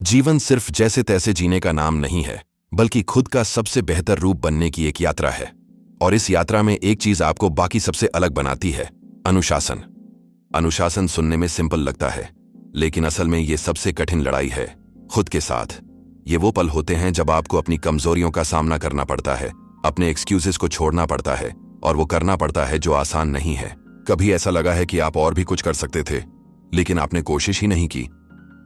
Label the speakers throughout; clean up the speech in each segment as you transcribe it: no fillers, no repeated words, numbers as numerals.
Speaker 1: जीवन सिर्फ जैसे तैसे जीने का नाम नहीं है, बल्कि खुद का सबसे बेहतर रूप बनने की एक यात्रा है। और इस यात्रा में एक चीज आपको बाकी सबसे अलग बनाती है, अनुशासन। अनुशासन सुनने में सिंपल लगता है, लेकिन असल में ये सबसे कठिन लड़ाई है खुद के साथ। ये वो पल होते हैं जब आपको अपनी कमजोरियों का सामना करना पड़ता है, अपने एक्सक्यूजेस को छोड़ना पड़ता है, और वो करना पड़ता है जो आसान नहीं है। कभी ऐसा लगा है कि आप और भी कुछ कर सकते थे, लेकिन आपने कोशिश ही नहीं की।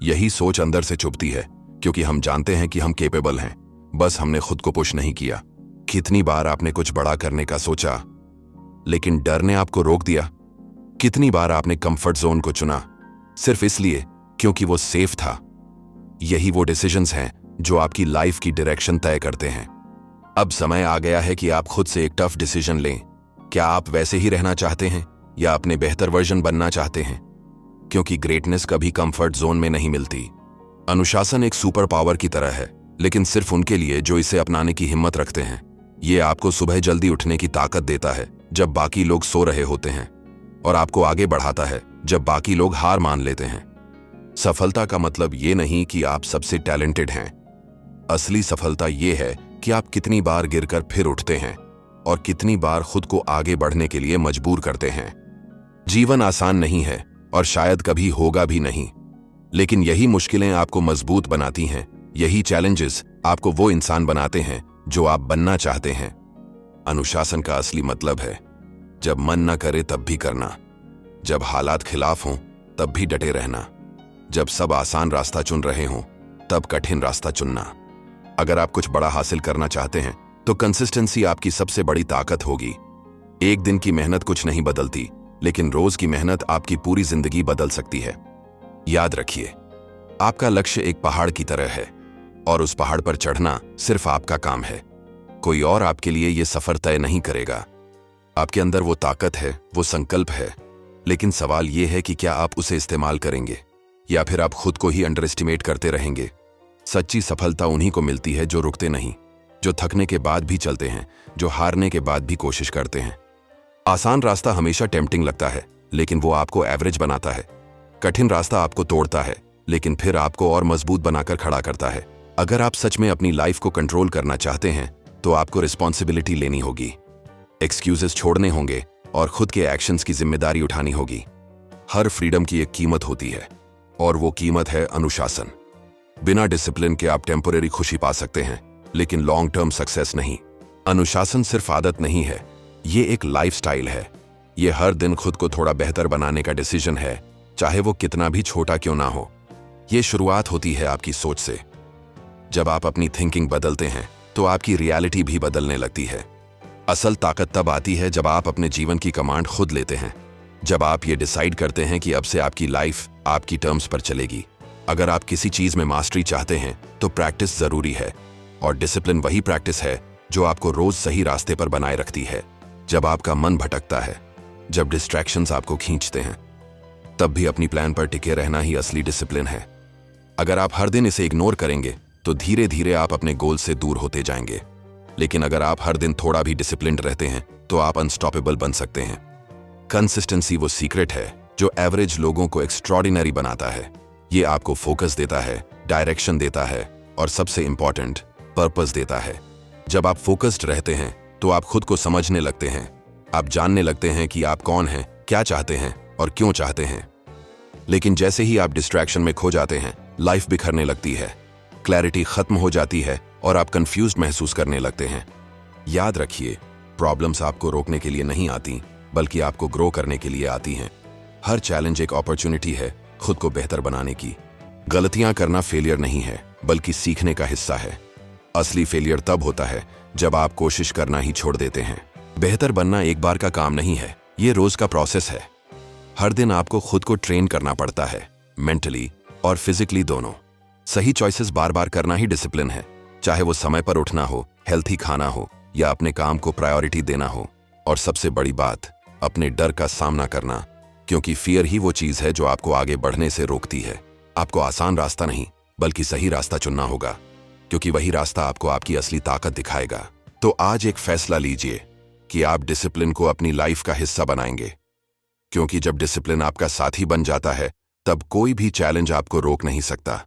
Speaker 1: यही सोच अंदर से चुभती है, क्योंकि हम जानते हैं कि हम केपेबल हैं, बस हमने खुद को पुश नहीं किया। कितनी बार आपने कुछ बड़ा करने का सोचा, लेकिन डर ने आपको रोक दिया? कितनी बार आपने कंफर्ट जोन को चुना, सिर्फ इसलिए क्योंकि वो सेफ था? यही वो डिसीजंस हैं जो आपकी लाइफ की डायरेक्शन तय करते हैं। अब समय आ गया है कि आप खुद से एक टफ डिसीजन लें। क्या आप वैसे ही रहना चाहते हैं, या अपने बेहतर वर्जन बनना चाहते हैं? क्योंकि ग्रेटनेस कभी कंफर्ट जोन में नहीं मिलती। अनुशासन एक सुपर पावर की तरह है, लेकिन सिर्फ उनके लिए जो इसे अपनाने की हिम्मत रखते हैं। ये आपको सुबह जल्दी उठने की ताकत देता है जब बाकी लोग सो रहे होते हैं, और आपको आगे बढ़ाता है जब बाकी लोग हार मान लेते हैं। सफलता का मतलब ये नहीं कि आप सबसे टैलेंटेड हैं। असली सफलता ये है कि आप कितनी बार गिरकर फिर उठते हैं, और कितनी बार खुद को आगे बढ़ने के लिए मजबूर करते हैं। जीवन आसान नहीं है, और शायद कभी होगा भी नहीं, लेकिन यही मुश्किलें आपको मजबूत बनाती हैं। यही चैलेंजेस आपको वो इंसान बनाते हैं जो आप बनना चाहते हैं। अनुशासन का असली मतलब है जब मन न करे तब भी करना, जब हालात खिलाफ हों तब भी डटे रहना, जब सब आसान रास्ता चुन रहे हों तब कठिन रास्ता चुनना। अगर आप कुछ बड़ा हासिल करना चाहते हैं तो कंसिस्टेंसी आपकी सबसे बड़ी ताकत होगी। एक दिन की मेहनत कुछ नहीं बदलती, लेकिन रोज की मेहनत आपकी पूरी जिंदगी बदल सकती है। याद रखिए, आपका लक्ष्य एक पहाड़ की तरह है, और उस पहाड़ पर चढ़ना सिर्फ आपका काम है। कोई और आपके लिए यह सफर तय नहीं करेगा। आपके अंदर वो ताकत है, वो संकल्प है, लेकिन सवाल यह है कि क्या आप उसे इस्तेमाल करेंगे, या फिर आप खुद को ही अंडर एस्टिमेट करते रहेंगे। सच्ची सफलता उन्हीं को मिलती है जो रुकते नहीं, जो थकने के बाद भी चलते हैं, जो हारने के बाद भी कोशिश करते हैं। आसान रास्ता हमेशा टेम्पटिंग लगता है, लेकिन वो आपको एवरेज बनाता है। कठिन रास्ता आपको तोड़ता है, लेकिन फिर आपको और मजबूत बनाकर खड़ा करता है। अगर आप सच में अपनी लाइफ को कंट्रोल करना चाहते हैं, तो आपको रिस्पॉन्सिबिलिटी लेनी होगी, एक्सक्यूजेस छोड़ने होंगे, और खुद के एक्शंस की जिम्मेदारी उठानी होगी। हर फ्रीडम की एक कीमत होती है, और वो कीमत है अनुशासन। बिना डिसिप्लिन के आप टेम्परेरी खुशी पा सकते हैं, लेकिन लॉन्ग टर्म सक्सेस नहीं। अनुशासन सिर्फ आदत नहीं है, ये एक लाइफस्टाइल है। ये हर दिन खुद को थोड़ा बेहतर बनाने का डिसीजन है, चाहे वो कितना भी छोटा क्यों ना हो। ये शुरुआत होती है आपकी सोच से। जब आप अपनी थिंकिंग बदलते हैं, तो आपकी रियलिटी भी बदलने लगती है। असल ताकत तब आती है जब आप अपने जीवन की कमांड खुद लेते हैं, जब आप ये डिसाइड करते हैं कि अब से आपकी लाइफ आपकी टर्म्स पर चलेगी। अगर आप किसी चीज में मास्टरी चाहते हैं, तो प्रैक्टिस जरूरी है, और डिसिप्लिन वही प्रैक्टिस है जो आपको रोज सही रास्ते पर बनाए रखती है। जब आपका मन भटकता है, जब डिस्ट्रैक्शंस आपको खींचते हैं, तब भी अपनी प्लान पर टिके रहना ही असली डिसिप्लिन है। अगर आप हर दिन इसे इग्नोर करेंगे, तो धीरे धीरे आप अपने गोल से दूर होते जाएंगे। लेकिन अगर आप हर दिन थोड़ा भी डिसिप्लिन्ड रहते हैं, तो आप अनस्टॉपेबल बन सकते हैं। कंसिस्टेंसी वो सीक्रेट है जो एवरेज लोगों को एक्स्ट्रॉर्डिनरी बनाता है। ये आपको फोकस देता है, डायरेक्शन देता है, और सबसे इंपॉर्टेंट, पर्पस देता है। जब आप फोकस्ड रहते हैं, तो आप खुद को समझने लगते हैं। आप जानने लगते हैं कि आप कौन हैं, क्या चाहते हैं, और क्यों चाहते हैं। लेकिन जैसे ही आप डिस्ट्रैक्शन में खो जाते हैं, लाइफ बिखरने लगती है, क्लैरिटी खत्म हो जाती है, और आप कंफ्यूज्ड महसूस करने लगते हैं। याद रखिए, प्रॉब्लम्स आपको रोकने के लिए नहीं आती, बल्कि आपको ग्रो करने के लिए आती हैं। हर चैलेंज एक अपॉर्चुनिटी है खुद को बेहतर बनाने की। गलतियां करना फेलियर नहीं है, बल्कि सीखने का हिस्सा है। असली फेलियर तब होता है जब आप कोशिश करना ही छोड़ देते हैं। बेहतर बनना एक बार का काम नहीं है, ये रोज का प्रोसेस है। हर दिन आपको खुद को ट्रेन करना पड़ता है, मेंटली और फिजिकली दोनों। सही चॉइसेस बार बार करना ही डिसिप्लिन है, चाहे वो समय पर उठना हो, हेल्थी खाना हो, या अपने काम को प्रायोरिटी देना हो। और सबसे बड़ी बात, अपने डर का सामना करना, क्योंकि फियर ही वो चीज है जो आपको आगे बढ़ने से रोकती है। आपको आसान रास्ता नहीं, बल्कि सही रास्ता चुनना होगा, क्योंकि वही रास्ता आपको आपकी असली ताकत दिखाएगा। तो आज एक फैसला लीजिए कि आप डिसिप्लिन को अपनी लाइफ का हिस्सा बनाएंगे, क्योंकि जब डिसिप्लिन आपका साथी बन जाता है, तब कोई भी चैलेंज आपको रोक नहीं सकता।